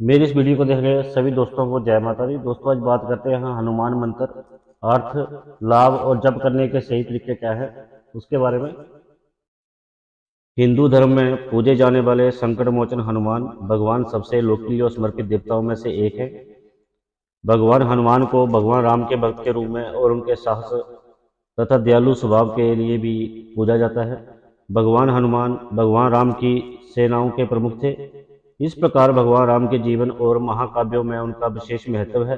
मेरी इस वीडियो को देख रहे सभी दोस्तों को जय माता दी। दोस्तों आज बात करते हैं हनुमान मंत्र, अर्थ, लाभ और जप करने के सही तरीके क्या है उसके बारे में। हिंदू धर्म में पूजे जाने वाले संकट मोचन हनुमान भगवान सबसे लोकप्रिय और समर्पित देवताओं में से एक है। भगवान हनुमान को भगवान राम के भक्त के रूप में और उनके साहस तथा दयालु स्वभाव के लिए भी पूजा जाता है। भगवान हनुमान भगवान राम की सेनाओं के प्रमुख थे। इस प्रकार भगवान राम के जीवन और महाकाव्यों में उनका विशेष महत्व है।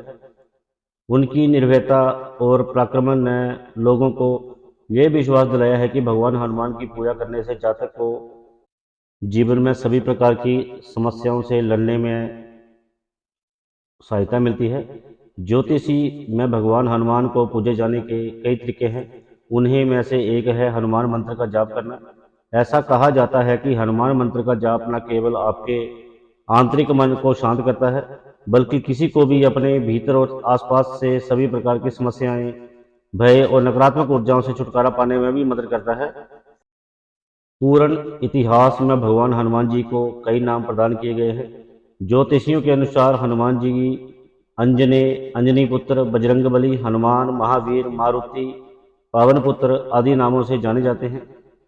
उनकी निर्भयता और पराक्रम ने लोगों को यह विश्वास दिलाया है कि भगवान हनुमान की पूजा करने से जातक को जीवन में सभी प्रकार की समस्याओं से लड़ने में सहायता मिलती है। ज्योतिषी में भगवान हनुमान को पूजे जाने के कई तरीके हैं। उन्हीं में से एक है हनुमान मंत्र का जाप करना। ऐसा कहा जाता है कि हनुमान मंत्र का जाप न केवल आपके आंतरिक मन को शांत करता है, बल्कि किसी को भी अपने भीतर और आसपास से सभी प्रकार की समस्याएं, भय और नकारात्मक ऊर्जाओं से छुटकारा पाने में भी मदद करता है। पूर्ण इतिहास में भगवान हनुमान जी को कई नाम प्रदान किए गए हैं। ज्योतिषियों के अनुसार हनुमान जी अंजने, अंजनी पुत्र, बजरंगबली, हनुमान, महावीर, मारुति, पावन पुत्र आदि नामों से जाने जाते हैं।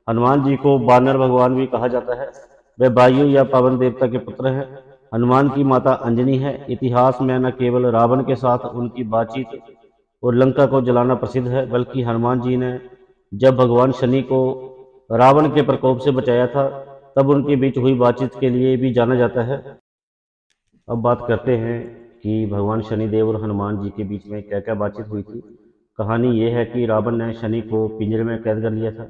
हनुमान जी को वानर भगवान भी कहा जाता है। वे वायु या पवन देवता के पुत्र हैं। हनुमान की माता अंजनी है। इतिहास में न केवल रावण के साथ उनकी बातचीत और लंका को जलाना प्रसिद्ध है, बल्कि हनुमान जी ने जब भगवान शनि को रावण के प्रकोप से बचाया था, तब उनके बीच हुई बातचीत के लिए भी जाना जाता है। अब बात करते हैं कि भगवान शनिदेव और हनुमान जी के बीच में क्या क्या बातचीत हुई थी। कहानी यह है कि रावण ने शनि को पिंजरे में कैद कर लिया था।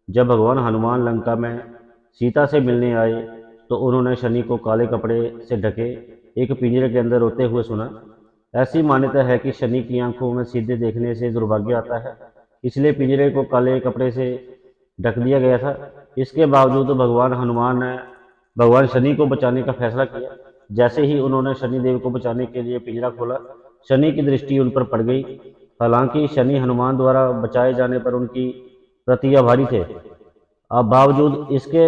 जब भगवान हनुमान लंका में सीता से मिलने आए तो उन्होंने शनि को काले कपड़े से ढके एक पिंजरे के अंदर रोते हुए सुना। ऐसी मान्यता है कि शनि की आंखों में सीधे देखने से दुर्भाग्य आता है, इसलिए पिंजरे को काले कपड़े से ढक दिया गया था। इसके बावजूद भगवान हनुमान ने भगवान शनि को बचाने का फैसला किया। जैसे ही उन्होंने शनिदेव को बचाने के लिए पिंजरा खोला, शनि की दृष्टि उन पर पड़ गई। हालांकि शनि हनुमान द्वारा बचाए जाने पर उनकी प्रति आभारी थे। अब बावजूद इसके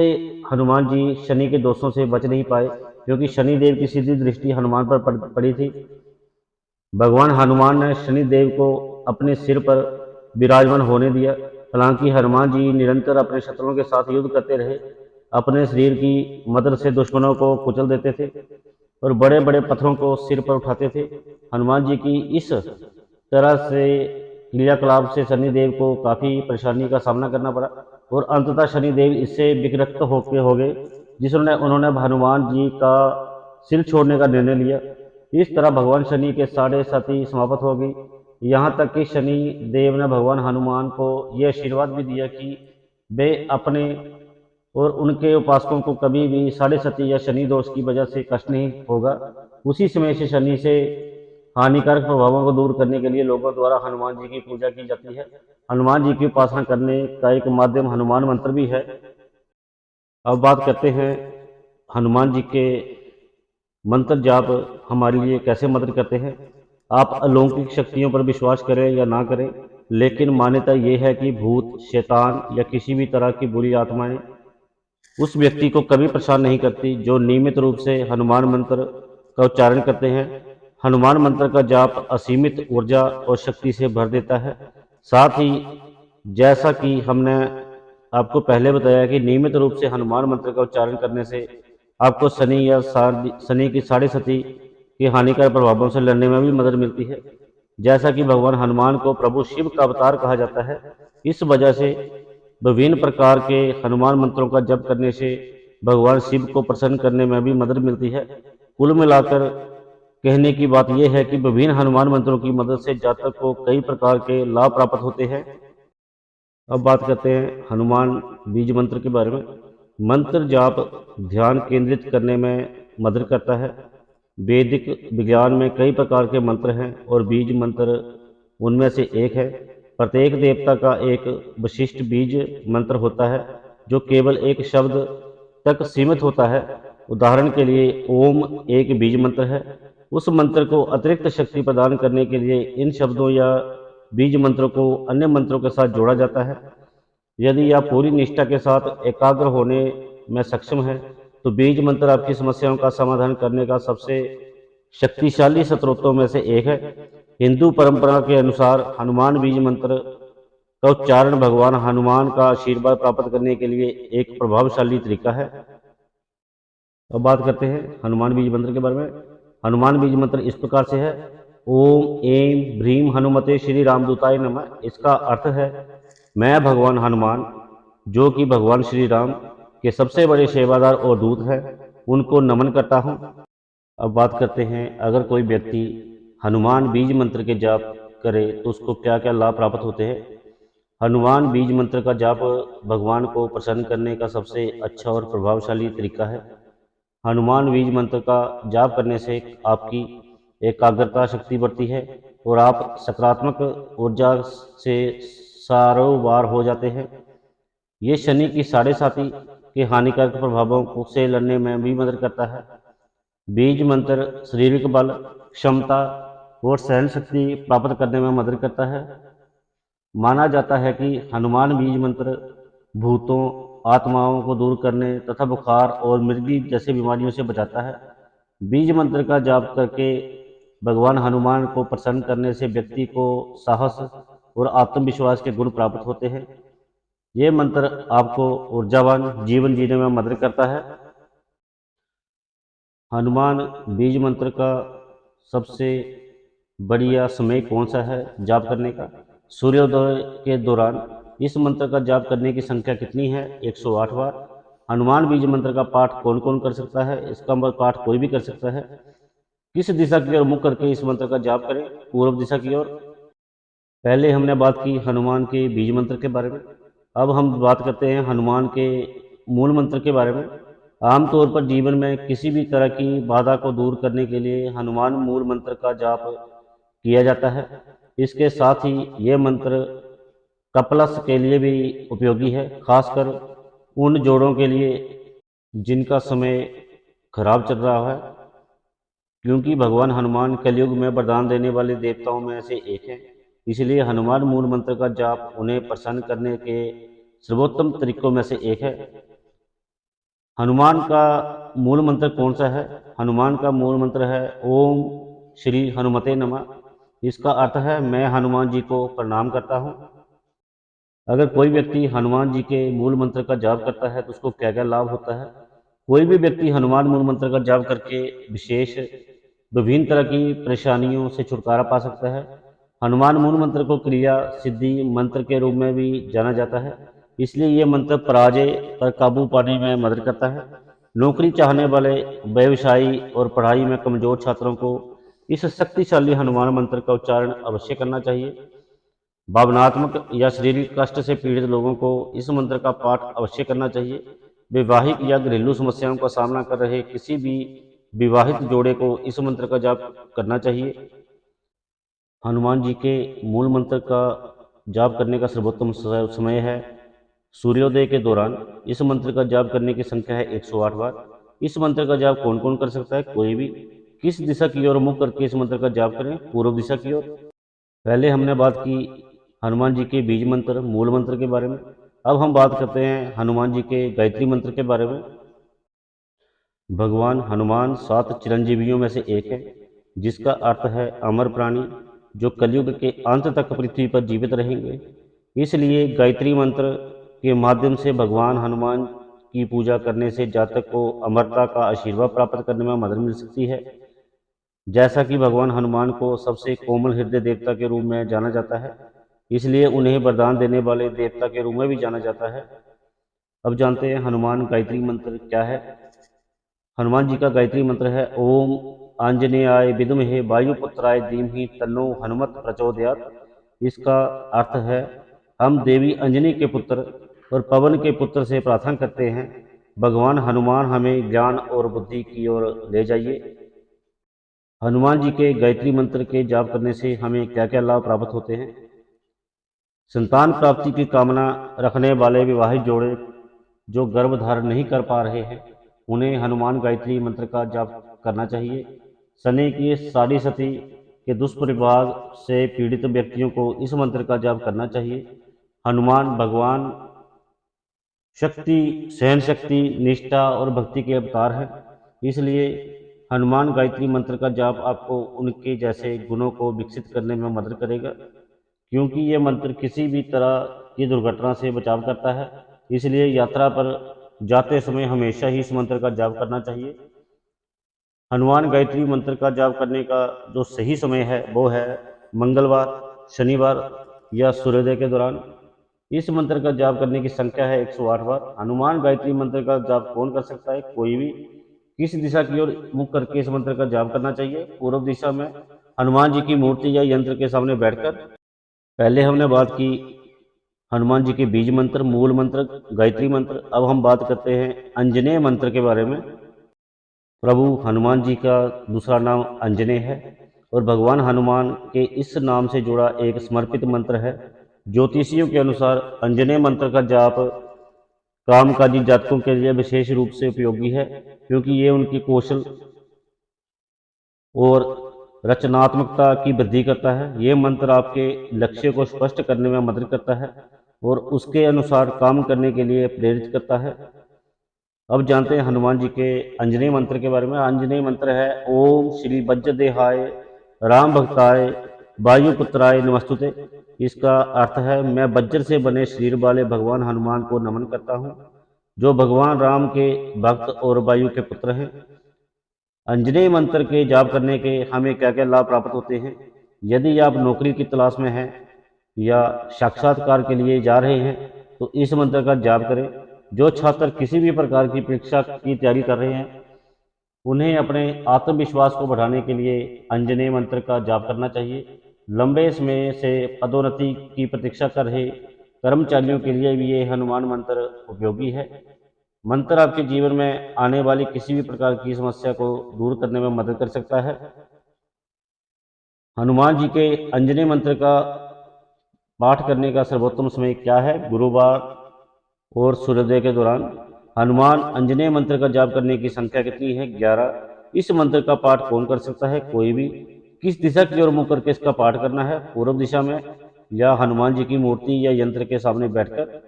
हनुमान जी शनि के दोषों से बच नहीं पाए, क्योंकि शनिदेव की सीधी दृष्टि हनुमान पर पड़ी थी। भगवान हनुमान ने शनिदेव को अपने सिर पर विराजमान होने दिया। हालांकि हनुमान जी निरंतर अपने शत्रुओं के साथ युद्ध करते रहे, अपने शरीर की मदद से दुश्मनों को कुचल देते थे और बड़े बड़े पत्थरों को सिर पर उठाते थे। हनुमान जी की इस तरह से क्रियाकलाप से शनिदेव को काफ़ी परेशानी का सामना करना पड़ा और अंततः शनिदेव इससे विरक्त हो गए, जिसने उन्होंने हनुमान जी का सिर छोड़ने का निर्णय लिया। इस तरह भगवान शनि के साढ़े साथी समाप्त हो गई। यहाँ तक कि शनि देव ने भगवान हनुमान को यह आशीर्वाद भी दिया कि वे अपने और उनके उपासकों को कभी भी साढ़े सती या शनि दोष की वजह से कष्ट नहीं होगा। उसी समय से शनि से हानिकारक प्रभावों को दूर करने के लिए लोगों द्वारा हनुमान जी की पूजा की जाती है। हनुमान जी की उपासना करने का एक माध्यम हनुमान मंत्र भी है। अब बात करते हैं हनुमान जी के मंत्र जाप हमारे लिए कैसे मदद करते हैं। आप अलौकिक शक्तियों पर विश्वास करें या ना करें, लेकिन मान्यता यह है कि भूत, शैतान या किसी भी तरह की बुरी आत्माएं उस व्यक्ति को कभी परेशान नहीं करती जो नियमित रूप से हनुमान मंत्र का उच्चारण करते हैं। हनुमान मंत्र का जाप असीमित ऊर्जा और शक्ति से भर देता है। साथ ही जैसा कि हमने आपको पहले बताया कि नियमित रूप से हनुमान मंत्र का उच्चारण करने से आपको शनि की साढ़े सती के हानिकारक प्रभावों से लड़ने में भी मदद मिलती है। जैसा कि भगवान हनुमान को प्रभु शिव का अवतार कहा जाता है, इस वजह से विभिन्न प्रकार के हनुमान मंत्रों का जप करने से भगवान शिव को प्रसन्न करने में भी मदद मिलती है। कुल मिलाकर कहने की बात यह है कि विभिन्न हनुमान मंत्रों की मदद से जातक को कई प्रकार के लाभ प्राप्त होते हैं। अब बात करते हैं हनुमान बीज मंत्र के बारे में। मंत्र जाप ध्यान केंद्रित करने में मदद करता है। वैदिक विज्ञान में कई प्रकार के मंत्र हैं और बीज मंत्र उनमें से एक है। प्रत्येक देवता का एक विशिष्ट बीज मंत्र होता है जो केवल एक शब्द तक सीमित होता है। उदाहरण के लिए ओम एक बीज मंत्र है। उस मंत्र को अतिरिक्त शक्ति प्रदान करने के लिए इन शब्दों या बीज मंत्रों को अन्य मंत्रों के साथ जोड़ा जाता है। यदि आप पूरी निष्ठा के साथ एकाग्र होने में सक्षम हैं तो बीज मंत्र आपकी समस्याओं का समाधान करने का सबसे शक्तिशाली स्त्रोतों में से एक है। हिंदू परंपरा के अनुसार हनुमान बीज मंत्र का उच्चारण भगवान हनुमान का आशीर्वाद प्राप्त करने के लिए एक प्रभावशाली तरीका है। अब बात करते हैं हनुमान बीज मंत्र के बारे में। हनुमान बीज मंत्र इस प्रकार से है: ओम एम भ्रीम हनुमते श्री रामदूताय नमः। इसका अर्थ है, मैं भगवान हनुमान, जो कि भगवान श्री राम के सबसे बड़े सेवादार और दूत हैं, उनको नमन करता हूँ। अब बात करते हैं, अगर कोई व्यक्ति हनुमान बीज मंत्र के जाप करे तो उसको क्या क्या लाभ प्राप्त होते हैं। हनुमान बीज मंत्र का जाप भगवान को प्रसन्न करने का सबसे अच्छा और प्रभावशाली तरीका है। हनुमान बीज मंत्र का जाप करने से आपकी एकाग्रता शक्ति बढ़ती है और आप सकारात्मक ऊर्जा से सारोबार हो जाते हैं। ये शनि की साढ़े साती के हानिकारक प्रभावों से लड़ने में भी मदद करता है। बीज मंत्र शारीरिक बल, क्षमता और सहन शक्ति प्राप्त करने में मदद करता है। माना जाता है कि हनुमान बीज मंत्र भूतों, आत्माओं को दूर करने तथा बुखार और मिर्गी जैसी बीमारियों से बचाता है। बीज मंत्र का जाप करके भगवान हनुमान को प्रसन्न करने से व्यक्ति को साहस और आत्मविश्वास के गुण प्राप्त होते हैं। ये मंत्र आपको ऊर्जावान जीवन जीने में मदद करता है। हनुमान बीज मंत्र का सबसे बढ़िया समय कौन सा है जाप करने का? सूर्योदय के दौरान। इस मंत्र का जाप करने की संख्या कितनी है? 108 बार। हनुमान बीज मंत्र का पाठ कौन कौन कर सकता है? इसका पाठ कोई भी कर सकता है। किस दिशा की ओर मुख करके इस मंत्र का जाप करें? पूर्व दिशा की ओर। पहले हमने बात की हनुमान के बीज मंत्र के बारे में। अब हम बात करते हैं हनुमान के मूल मंत्र के बारे में। आमतौर पर जीवन में किसी भी तरह की बाधा को दूर करने के लिए हनुमान मूल मंत्र का जाप किया जाता है। इसके साथ ही ये मंत्र कपलस के लिए भी उपयोगी है, खासकर उन जोड़ों के लिए जिनका समय खराब चल रहा है, क्योंकि भगवान हनुमान कलयुग में वरदान देने वाले देवताओं में से एक हैं। इसलिए हनुमान मूल मंत्र का जाप उन्हें प्रसन्न करने के सर्वोत्तम तरीकों में से एक है। हनुमान का मूल मंत्र कौन सा है? हनुमान का मूल मंत्र है ओम श्री हनुमते नमः। इसका अर्थ है, मैं हनुमान जी को प्रणाम करता हूँ। अगर कोई व्यक्ति हनुमान जी के मूल मंत्र का जाप करता है तो उसको क्या क्या लाभ होता है? कोई भी व्यक्ति हनुमान मूल मंत्र का जाप करके विशेष विभिन्न तरह की परेशानियों से छुटकारा पा सकता है। हनुमान मूल मंत्र को क्रिया सिद्धि मंत्र के रूप में भी जाना जाता है, इसलिए ये मंत्र पराजय पर काबू पाने में मदद करता है। नौकरी चाहने वाले व्यवसायी और पढ़ाई में कमजोर छात्रों को इस शक्तिशाली हनुमान मंत्र का उच्चारण अवश्य करना चाहिए। भावनात्मक या शारीरिक कष्ट से पीड़ित लोगों को इस मंत्र का पाठ अवश्य करना चाहिए। वैवाहिक या घरेलू समस्याओं का सामना कर रहे किसी भी विवाहित जोड़े को इस मंत्र का जाप करना चाहिए। हनुमान जी के मूल मंत्र का जाप करने का सर्वोत्तम समय है सूर्योदय के दौरान। इस मंत्र का जाप करने की संख्या है 108 बार। इस मंत्र का जाप कौन कौन कर सकता है? कोई भी। किस दिशा की ओर मुख करके इस मंत्र का जाप करें? पूर्व दिशा की ओर। पहले हमने बात की हनुमान जी के बीज मंत्र मूल मंत्र के बारे में। अब हम बात करते हैं हनुमान जी के गायत्री मंत्र के बारे में। भगवान हनुमान 7 चिरंजीवियों में से एक है, जिसका अर्थ है अमर प्राणी, जो कलयुग के अंत तक पृथ्वी पर जीवित रहेंगे। इसलिए गायत्री मंत्र के माध्यम से भगवान हनुमान की पूजा करने से जातक को अमरता का आशीर्वाद प्राप्त करने में मदद मिल सकती है। जैसा कि भगवान हनुमान को सबसे कोमल हृदय देवता के रूप में जाना जाता है, इसलिए उन्हें वरदान देने वाले देवता के रूप में भी जाना जाता है। अब जानते हैं हनुमान गायत्री मंत्र क्या है। हनुमान जी का गायत्री मंत्र है ओम आंजनेयाय विद्महे वायुपुत्राय धीमहि तन्नो हनुमत प्रचोदयात्। इसका अर्थ है, हम देवी अंजनी के पुत्र और पवन के पुत्र से प्रार्थना करते हैं, भगवान हनुमान हमें ज्ञान और बुद्धि की ओर ले जाइए। हनुमान जी के गायत्री मंत्र के जाप करने से हमें क्या क्या लाभ प्राप्त होते हैं? संतान प्राप्ति की कामना रखने वाले विवाहित जोड़े जो गर्भ धारण नहीं कर पा रहे हैं, उन्हें हनुमान गायत्री मंत्र का जाप करना चाहिए। शनि की साढ़े सती के दुष्प्रभाव से पीड़ित व्यक्तियों को इस मंत्र का जाप करना चाहिए। हनुमान भगवान शक्ति, सहन शक्ति, निष्ठा और भक्ति के अवतार हैं। इसलिए हनुमान गायत्री मंत्र का जाप आपको उनके जैसे गुणों को विकसित करने में मदद करेगा, क्योंकि ये मंत्र किसी भी तरह की दुर्घटना से बचाव करता है। इसलिए यात्रा पर जाते समय हमेशा ही इस मंत्र का जाप करना चाहिए। हनुमान गायत्री मंत्र का जाप करने का जो सही समय है वो है मंगलवार, शनिवार या सूर्योदय के दौरान। इस मंत्र का जाप करने की संख्या है 108 बार। हनुमान गायत्री मंत्र का जाप कौन कर सकता है? कोई भी। किस दिशा की ओर मुख करके इस मंत्र का जाप करना चाहिए? पूर्व दिशा में हनुमान जी की मूर्ति या यंत्र के सामने बैठकर। पहले हमने बात की हनुमान जी के बीज मंत्र, मूल मंत्र, गायत्री मंत्र। अब हम बात करते हैं अंजनेय मंत्र के बारे में। प्रभु हनुमान जी का दूसरा नाम अंजनेय है और भगवान हनुमान के इस नाम से जुड़ा एक समर्पित मंत्र है। ज्योतिषियों के अनुसार अंजनेय मंत्र का जाप कामकाजी जातकों के लिए विशेष रूप से उपयोगी है, क्योंकि ये उनकी कौशल और रचनात्मकता की वृद्धि करता है। ये मंत्र आपके लक्ष्य को स्पष्ट करने में मदद करता है और उसके अनुसार काम करने के लिए प्रेरित करता है। अब जानते हैं हनुमान जी के अंजनेय मंत्र के बारे में। अंजनेय मंत्र है ओम श्री वज्रदेहाय राम भक्ताय वायुपुत्राय नमस्तुते। इसका अर्थ है मैं वज्र से बने शरीर वाले भगवान हनुमान को नमन करता हूँ, जो भगवान राम के भक्त और वायु के पुत्र हैं। अंजनेय मंत्र के जाप करने के हमें क्या क्या लाभ प्राप्त होते हैं? यदि आप नौकरी की तलाश में हैं या साक्षात्कार के लिए जा रहे हैं तो इस मंत्र का जाप करें। जो छात्र किसी भी प्रकार की परीक्षा की तैयारी कर रहे हैं उन्हें अपने आत्मविश्वास को बढ़ाने के लिए अंजनेय मंत्र का जाप करना चाहिए। लंबे समय से पदोन्नति की प्रतीक्षा कर रहे कर्मचारियों के लिए भी ये हनुमान मंत्र उपयोगी है। मंत्र आपके जीवन में आने वाली किसी भी प्रकार की समस्या को दूर करने में मदद कर सकता है। हनुमान जी के अंजनी मंत्र का पाठ करने का सर्वोत्तम समय क्या है? गुरुवार और सूर्योदय के दौरान। हनुमान अंजनेय मंत्र का जाप करने की संख्या कितनी है? 11। इस मंत्र का पाठ कौन कर सकता है? कोई भी। किस दिशा की ओर मुख करके इसका पाठ करना है? पूर्व दिशा में या हनुमान जी की मूर्ति या यंत्र के सामने बैठकर।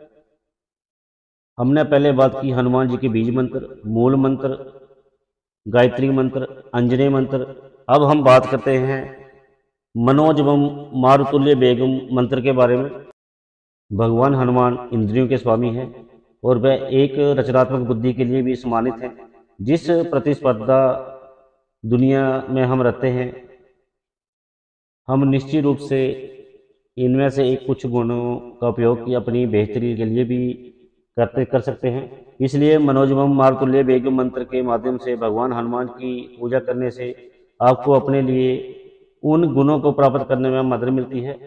हमने पहले बात की हनुमान जी के बीज मंत्र, मूल मंत्र, गायत्री मंत्र, अंजनेय मंत्र। अब हम बात करते हैं मनोजवम मारुतुल्य बेगम मंत्र के बारे में। भगवान हनुमान इंद्रियों के स्वामी हैं और वह एक रचनात्मक बुद्धि के लिए भी सम्मानित हैं। जिस प्रतिस्पर्धा दुनिया में हम रहते हैं, हम निश्चित रूप से इनमें से एक कुछ गुणों का उपयोग की अपनी बेहतरी के लिए भी कर सकते हैं। इसलिए मनोजवम मारुतुल्य बेगम मंत्र के माध्यम से भगवान हनुमान की पूजा करने से आपको अपने लिए उन गुणों को प्राप्त करने में मदद मिलती है।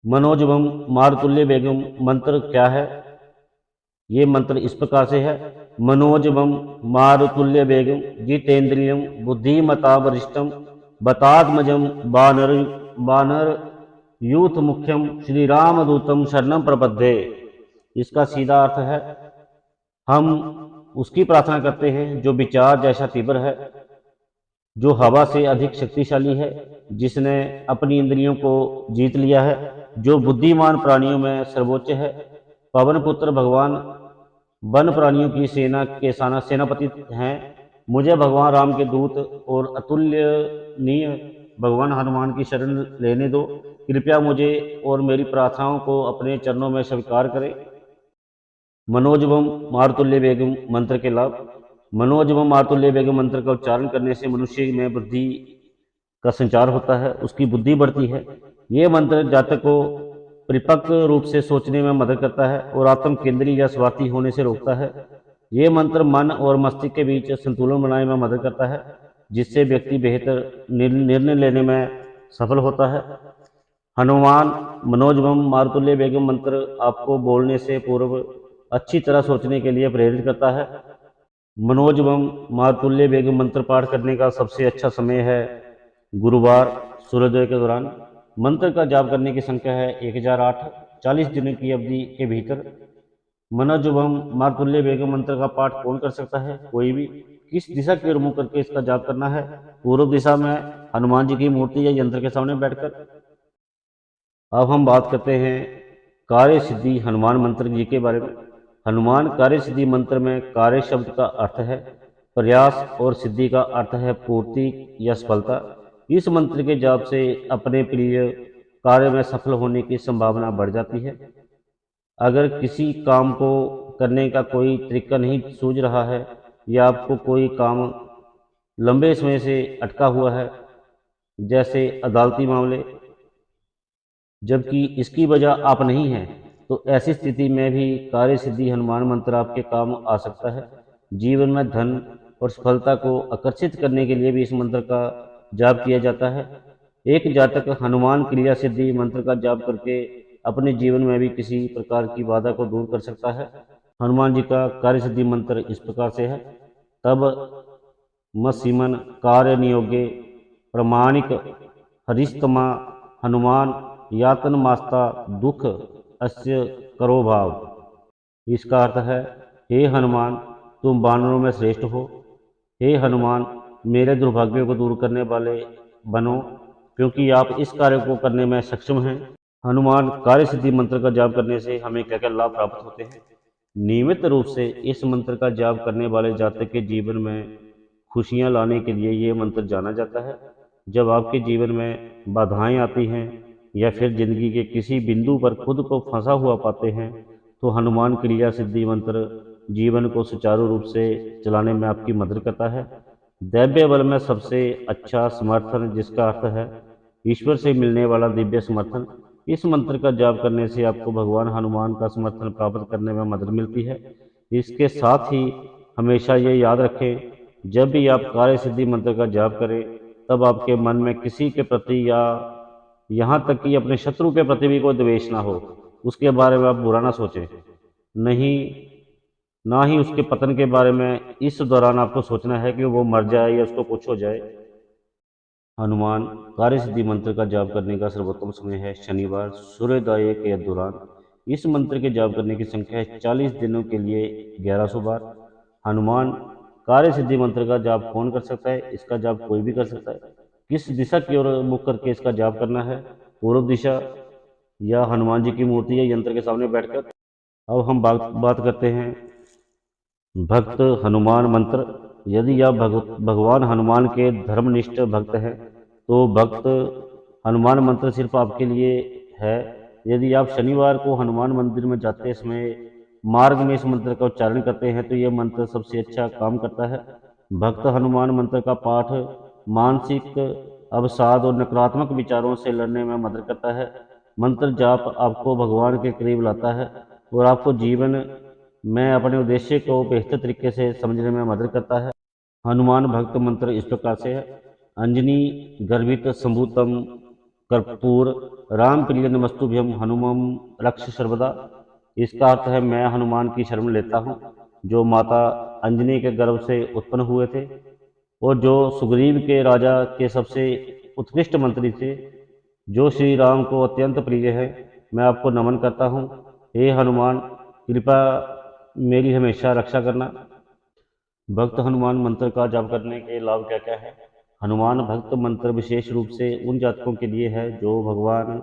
मनोजवम मारुतुल्य बेगम मंत्र क्या है? ये मंत्र इस प्रकार से है। मनोजवम मारुतुल्य बेगम जितेंद्रियम बुद्धिमता वरिष्ठम बतात्मजम बानर बानर यूथ मुख्यम श्री राम दूतम शरणम प्रपद्ये। इसका सीधा अर्थ है हम उसकी प्रार्थना करते हैं जो विचार जैसा तीव्र है, जो हवा से अधिक शक्तिशाली है, जिसने अपनी इंद्रियों को जीत लिया है, जो बुद्धिमान प्राणियों में सर्वोच्च है। पवन पुत्र भगवान वन प्राणियों की सेना के सेनापति हैं। मुझे भगवान राम के दूत और अतुल्यनीय भगवान हनुमान की शरण लेने दो। कृपया मुझे और मेरी प्रार्थनाओं को अपने चरणों में स्वीकार करें। मनोजवम मारुतुल्य बेगम मंत्र के लाभ। मनोजवम मारुतुल्य बेगम मंत्र का उच्चारण करने से मनुष्य में बुद्धि का संचार होता है, उसकी बुद्धि बढ़ती है। ये मंत्र जातक को परिपक्व रूप से सोचने में मदद करता है और आत्म केंद्रीय या स्वार्थी होने से रोकता है। ये मंत्र मन और मस्तिष्क के बीच संतुलन बनाने में मदद करता है, जिससे व्यक्ति बेहतर निर्णय लेने में सफल होता है। हनुमान मनोजवम मारुतुल्य बेगम मंत्र आपको बोलने से पूर्व अच्छी तरह सोचने के लिए प्रेरित करता है। मनोजवम मारुतुल्य बेगम मंत्र पाठ करने का सबसे अच्छा समय है गुरुवार सूर्योदय के दौरान। मंत्र का जाप करने की संख्या है 1008। 40 दिनों की अवधि के भीतर। मनोजवम मारुतुल्य बेगम मंत्र का पाठ कौन कर सकता है? कोई भी। किस दिशा की ओर मुख करके इसका जाप करना है? पूर्व दिशा में हनुमान जी की मूर्ति या यंत्र के सामने बैठकर। अब हम बात करते हैं कार्य सिद्धि हनुमान मंत्र जी के बारे में। हनुमान कार्य सिद्धि मंत्र में कार्य शब्द का अर्थ है प्रयास और सिद्धि का अर्थ है पूर्ति या सफलता। इस मंत्र के जाप से अपने प्रिय कार्य में सफल होने की संभावना बढ़ जाती है। अगर किसी काम को करने का कोई तरीका नहीं सूझ रहा है या आपको कोई काम लंबे समय से अटका हुआ है, जैसे अदालती मामले, जबकि इसकी वजह आप नहीं हैं, तो ऐसी स्थिति में भी कार्य सिद्धि हनुमान मंत्र आपके काम आ सकता है। जीवन में धन और सफलता को आकर्षित करने के लिए भी इस मंत्र का जाप किया जाता है। एक जातक हनुमान क्रिया सिद्धि मंत्र का जाप करके अपने जीवन में भी किसी प्रकार की बाधा को दूर कर सकता है। हनुमान जी का कार्य सिद्धि मंत्र इस प्रकार से है। तब मसीमन कार्य नियोगे प्रमाणिक हरिस्तमा हनुमान यातन मास्ता दुख अस्य करो भाव। इसका अर्थ है, हे हनुमान, तुम वानरों में श्रेष्ठ हो। हे हनुमान, मेरे दुर्भाग्य को दूर करने वाले बनो, क्योंकि आप इस कार्य को करने में सक्षम हैं। हनुमान कार्य सिद्धि मंत्र का जाप करने से हमें क्या क्या लाभ प्राप्त होते हैं? नियमित रूप से इस मंत्र का जाप करने वाले जातक के जीवन में खुशियां लाने के लिए ये मंत्र जाना जाता है। जब आपके जीवन में बाधाएं आती हैं या फिर जिंदगी के किसी बिंदु पर खुद को फंसा हुआ पाते हैं, तो हनुमान क्रिया सिद्धि मंत्र जीवन को सुचारू रूप से चलाने में आपकी मदद करता है। दैव्य बल में सबसे अच्छा समर्थन, जिसका अर्थ है ईश्वर से मिलने वाला दिव्य समर्थन। इस मंत्र का जाप करने से आपको भगवान हनुमान का समर्थन प्राप्त करने में मदद मिलती है। इसके साथ ही हमेशा ये याद रखें, जब भी आप कार्य सिद्धि मंत्र का जाप करें, तब आपके मन में किसी के प्रति या यहाँ तक कि अपने शत्रु के प्रति भी कोई द्वेष ना हो। उसके बारे में आप बुरा ना सोचें, नहीं, ना ही उसके पतन के बारे में इस दौरान आपको सोचना है कि वो मर जाए या उसको कुछ हो जाए। हनुमान कार्य सिद्धि मंत्र का जाप करने का सर्वोत्तम समय है शनिवार सूर्योदय के दौरान। इस मंत्र के जाप करने की संख्या है 40 दिनों के लिए 1100 बार। हनुमान कार्य सिद्धि मंत्र का जाप कौन कर सकता है? इसका जाप कोई भी कर सकता है। किस दिशा की ओर मुख करके इसका जाप करना है? पूर्व दिशा या हनुमान जी की मूर्ति या यंत्र के सामने बैठकर। अब हम बात करते हैं भक्त हनुमान मंत्र। यदि आप भगवान हनुमान के धर्मनिष्ठ भक्त हैं, तो भक्त हनुमान मंत्र सिर्फ आपके लिए है। यदि आप शनिवार को हनुमान मंदिर में जाते समय मार्ग में इस मंत्र का उच्चारण करते हैं, तो यह मंत्र सबसे अच्छा काम करता है। भक्त हनुमान मंत्र का पाठ मानसिक अवसाद और नकारात्मक विचारों से लड़ने में मदद करता है। मंत्र जाप आपको भगवान के करीब लाता है और आपको जीवन में अपने उद्देश्य को बेहतर तरीके से समझने में मदद करता है। हनुमान भक्त मंत्र इस प्रकार से है। अंजनी गर्भित संभूतम कर्पूर राम प्रिय नमस्तुभ्यम हनुमम रक्ष सर्वदा। इसका अर्थ है, मैं हनुमान की शरण लेता हूँ, जो माता अंजनी के गर्भ से उत्पन्न हुए थे और जो सुग्रीव के राजा के सबसे उत्कृष्ट मंत्री थे, जो श्री राम को अत्यंत प्रिय है। मैं आपको नमन करता हूँ। हे हनुमान, कृपा मेरी हमेशा रक्षा करना। भक्त हनुमान मंत्र का जाप करने के लाभ क्या क्या है? हनुमान भक्त मंत्र विशेष रूप से उन जातकों के लिए है जो भगवान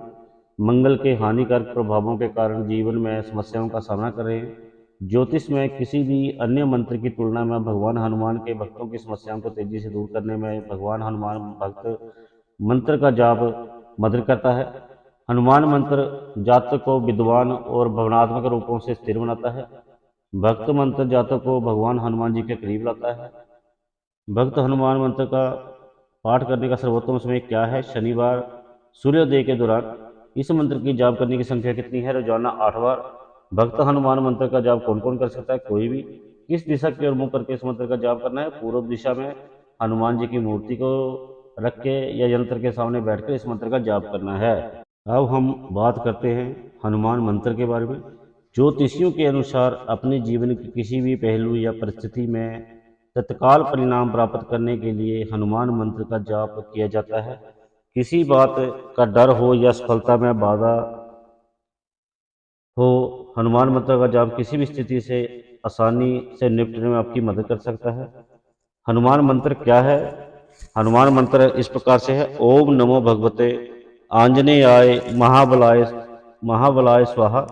मंगल के हानिकारक प्रभावों के कारण जीवन में समस्याओं का सामना कर रहे हैं। ज्योतिष में किसी भी अन्य मंत्र की तुलना में भगवान हनुमान के भक्तों की समस्याओं को तेजी से दूर करने में भगवान हनुमान भक्त मंत्र का जाप मदद करता है। हनुमान मंत्र जातक को विद्वान और भावनात्मक रूपों से स्थिर बनाता है। भक्त मंत्र जातक को भगवान हनुमान जी के करीब लाता है। भक्त हनुमान मंत्र का पाठ करने का सर्वोत्तम समय क्या है? शनिवार सूर्योदय के दौरान। इस मंत्र की जाप करने की संख्या कितनी है? रोजाना 8 बार। भक्त हनुमान मंत्र का जाप कौन कौन कर सकता है? कोई भी। किस दिशा की ओर मुख करके इस मंत्र का जाप करना है? पूर्व दिशा में हनुमान जी की मूर्ति को रख के या यंत्र के सामने बैठकर इस मंत्र का जाप करना है। अब हम बात करते हैं हनुमान मंत्र के बारे में। ज्योतिषियों के अनुसार अपने जीवन के किसी भी पहलू या परिस्थिति में तत्काल परिणाम प्राप्त करने के लिए हनुमान मंत्र का जाप किया जाता है। किसी बात का डर हो या सफलता में बाधा हो, हनुमान मंत्र का जाप किसी भी स्थिति से आसानी से निपटने में आपकी मदद कर सकता है। हनुमान मंत्र क्या है? हनुमान मंत्र इस प्रकार से है। ओम नमो भगवते आंजनेयाय महाबलाय महाबलाय स्वाहा।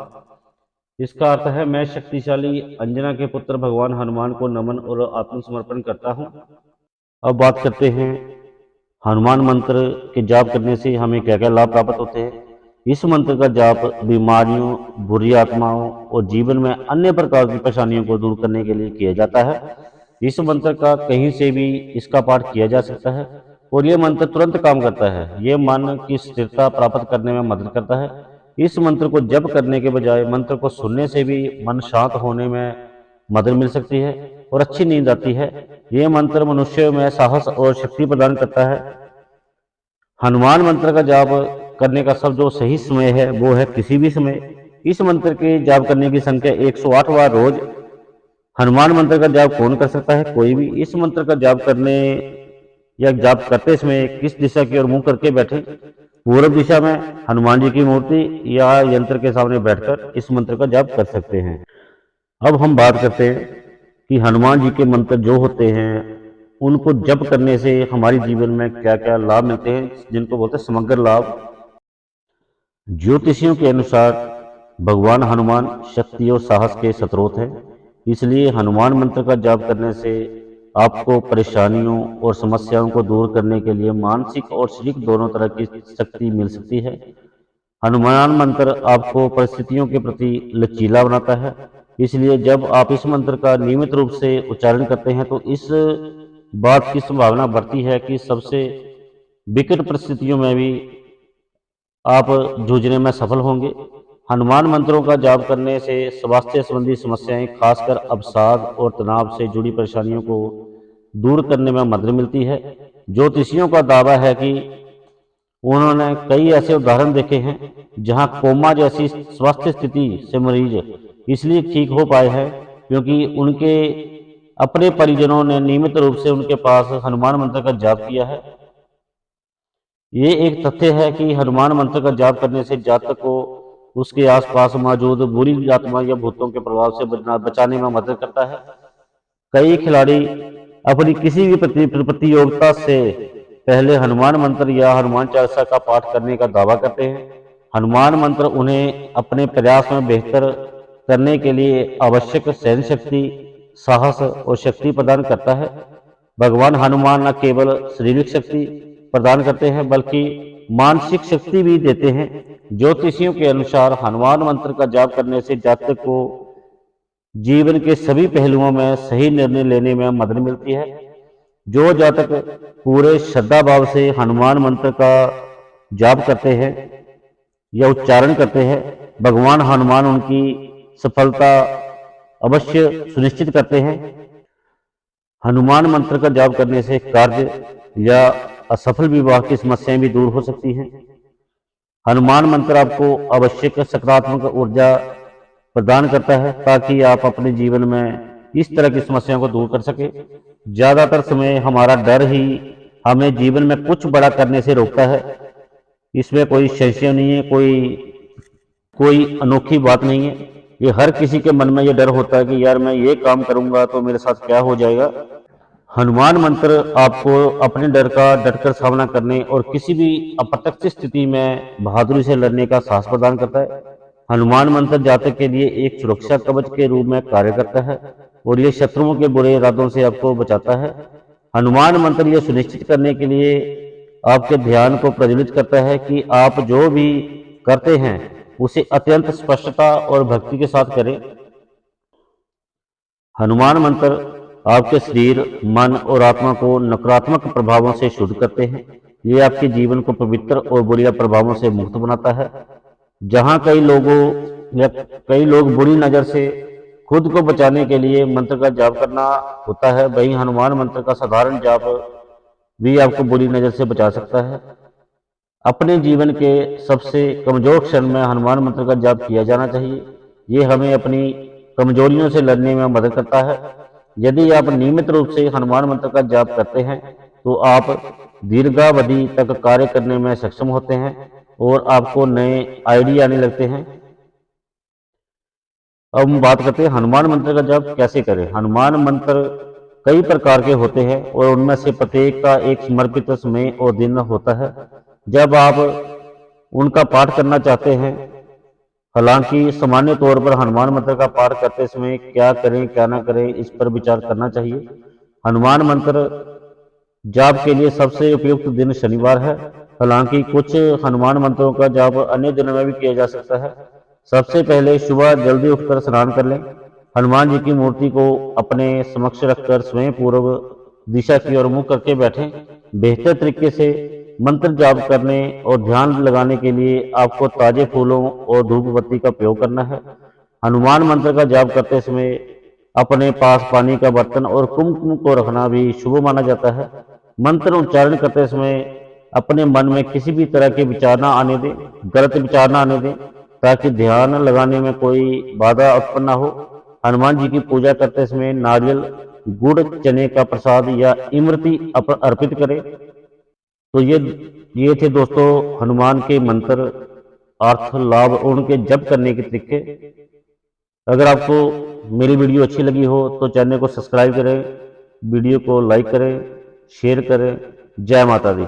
इसका अर्थ है, मैं शक्तिशाली अंजना के पुत्र भगवान हनुमान को नमन और आत्मसमर्पण करता हूँ। अब बात करते हैं हनुमान मंत्र के जाप करने से हमें क्या क्या लाभ प्राप्त होते हैं। इस मंत्र का जाप बीमारियों, बुरी आत्माओं और जीवन में अन्य प्रकार की परेशानियों को दूर करने के लिए किया जाता है। इस मंत्र का कहीं से भी इसका पाठ किया जा सकता है और ये मंत्र तुरंत काम करता है। ये मन की स्थिरता प्राप्त करने में मदद करता है। इस मंत्र को जप करने के बजाय मंत्र को सुनने से भी मन शांत होने में मदद मिल सकती है और अच्छी नींद आती है। ये मंत्र मनुष्य में साहस और शक्ति प्रदान करता है। हनुमान मंत्र का जाप करने का सब जो सही समय है वो है किसी भी समय। इस मंत्र के जाप करने की संख्या 108 बार रोज। हनुमान मंत्र का जाप कौन कर सकता है? कोई भी। इस मंत्र का जाप करने या जाप करते समय किस दिशा की ओर मुंह करके बैठे? पूर्व दिशा में हनुमान जी की मूर्ति या यंत्र के सामने बैठकर इस मंत्र का जाप कर सकते हैं। अब हम बात करते हैं कि हनुमान जी के मंत्र जो होते हैं उनको जप करने से हमारे जीवन में क्या क्या लाभ मिलते हैं, जिनको बोलते हैं समग्र लाभ। ज्योतिषियों के अनुसार भगवान हनुमान शक्ति और साहस के स्रोत हैं। इसलिए हनुमान मंत्र का जाप करने से आपको परेशानियों और समस्याओं को दूर करने के लिए मानसिक और शारीरिक दोनों तरह की शक्ति मिल सकती है। हनुमान मंत्र आपको परिस्थितियों के प्रति लचीला बनाता है। इसलिए जब आप इस मंत्र का नियमित रूप से उच्चारण करते हैं तो इस बात की संभावना बढ़ती है कि सबसे विकट परिस्थितियों में भी आप जूझने में सफल होंगे। हनुमान मंत्रों का जाप करने से स्वास्थ्य संबंधी समस्याएं, खासकर अवसाद और तनाव से जुड़ी परेशानियों को दूर करने में मदद मिलती है। ज्योतिषियों का दावा है कि उन्होंने कई ऐसे उदाहरण देखे हैं जहां कोमा जैसी स्वास्थ्य स्थिति से मरीज इसलिए ठीक हो पाए हैं क्योंकि उनके अपने परिजनों ने नियमित रूप से उनके पास हनुमान मंत्र का जाप किया है। ये एक तथ्य है कि हनुमान मंत्र का जाप करने से जातक को उसके आसपास मौजूद बुरी आत्मा या भूतों के प्रभाव से बचाने में मदद करता है। कई खिलाड़ी अपनी किसी भी प्रतियोगिता से पहले हनुमान मंत्र या हनुमान चालीसा का पाठ करने का दावा करते हैं। हनुमान मंत्र उन्हें अपने प्रयास में बेहतर करने के लिए आवश्यक सहन शक्ति, साहस और शक्ति प्रदान करता है। भगवान हनुमान न केवल शारीरिक शक्ति प्रदान करते हैं बल्कि मानसिक शक्ति भी देते हैं। ज्योतिषियों के अनुसार हनुमान मंत्र का जाप करने से जातक को जीवन के सभी पहलुओं में सही निर्णय लेने में मदद मिलती है। जो जातक पूरे श्रद्धा भाव से हनुमान मंत्र का जाप करते हैं या उच्चारण करते हैं, भगवान हनुमान उनकी सफलता अवश्य सुनिश्चित करते हैं। हनुमान मंत्र का जाप करने से कार्य या असफल विवाह की समस्याएं भी दूर हो सकती हैं। हनुमान मंत्र आपको आवश्यक सकारात्मक ऊर्जा प्रदान करता है ताकि आप अपने जीवन में इस तरह की समस्याओं को दूर कर सके। ज्यादातर समय हमारा डर ही हमें जीवन में कुछ बड़ा करने से रोकता है। इसमें कोई संशय नहीं है, कोई अनोखी बात नहीं है। ये हर किसी के मन में ये डर होता है कि यार मैं ये काम करूंगा तो मेरे साथ क्या हो जाएगा। हनुमान मंत्र आपको अपने डर का डटकर सामना करने और किसी भी अप्रत्यक्ष स्थिति में बहादुरी से लड़ने का साहस प्रदान करता है। हनुमान मंत्र जातक के लिए एक सुरक्षा कवच के रूप में कार्य करता है और ये शत्रुओं के बुरे इरादों से आपको बचाता है। हनुमान मंत्र यह सुनिश्चित करने के लिए आपके ध्यान को प्रज्वलित करता है कि आप जो भी करते हैं उसे अत्यंत स्पष्टता और भक्ति के साथ करें। हनुमान मंत्र आपके शरीर, मन और आत्मा को नकारात्मक प्रभावों से शुद्ध करते हैं। ये आपके जीवन को पवित्र और बुरे प्रभावों से मुक्त बनाता है। जहां कई लोग बुरी नजर से खुद को बचाने के लिए मंत्र का जाप करना होता है, वहीं हनुमान मंत्र का साधारण जाप भी आपको बुरी नजर से बचा सकता है। अपने जीवन के सबसे कमजोर क्षण में हनुमान मंत्र का जाप किया जाना चाहिए। ये हमें अपनी कमजोरियों से लड़ने में मदद करता है। यदि आप नियमित रूप से हनुमान मंत्र का जाप करते हैं तो आप दीर्घावधि तक कार्य करने में सक्षम होते हैं और आपको नए आइडिया आने लगते हैं। अब हम बात करते हैं हनुमान मंत्र का जाप कैसे करें। हनुमान मंत्र कई प्रकार के होते हैं और उनमें से प्रत्येक का एक समर्पित समय और दिन होता है। जब आप उनका पाठ करना चाहते हैं हालांकि सामान्य तौर पर हनुमान मंत्र का पाठ करते समय क्या करें क्या ना करें इस पर विचार करना चाहिए। हनुमान मंत्र जाप के लिए सबसे उपयुक्त दिन शनिवार है। हालांकि कुछ हनुमान मंत्रों का जाप अन्य दिनों में भी किया जा सकता है। सबसे पहले सुबह जल्दी उठकर स्नान कर लें। हनुमान जी की मूर्ति को अपने समक्ष रखकर स्वयं पूर्व दिशा की ओर मुख करके बैठें। बेहतर तरीके से मंत्र जाप करने और ध्यान लगाने के लिए आपको ताजे फूलों और धूप बत्ती का प्रयोग करना है। हनुमान मंत्र का जाप करते समय अपने पास पानी का बर्तन और कुमकुम को रखना भी शुभ माना जाता है। मंत्र उच्चारण करते समय अपने मन में किसी भी तरह के विचार ना आने दें, गलत विचार ना आने दें, ताकि ध्यान लगाने में कोई बाधा उत्पन्न ना हो। हनुमान जी की पूजा करते समय नारियल, गुड़, चने का प्रसाद या इमरती अर्पित करें। तो ये थे दोस्तों हनुमान के मंत्र, अर्थ, लाभ और उनके जप करने के तरीके। अगर आपको मेरी वीडियो अच्छी लगी हो तो चैनल को सब्सक्राइब करें, वीडियो को लाइक करें, शेयर करें। जय माता दी।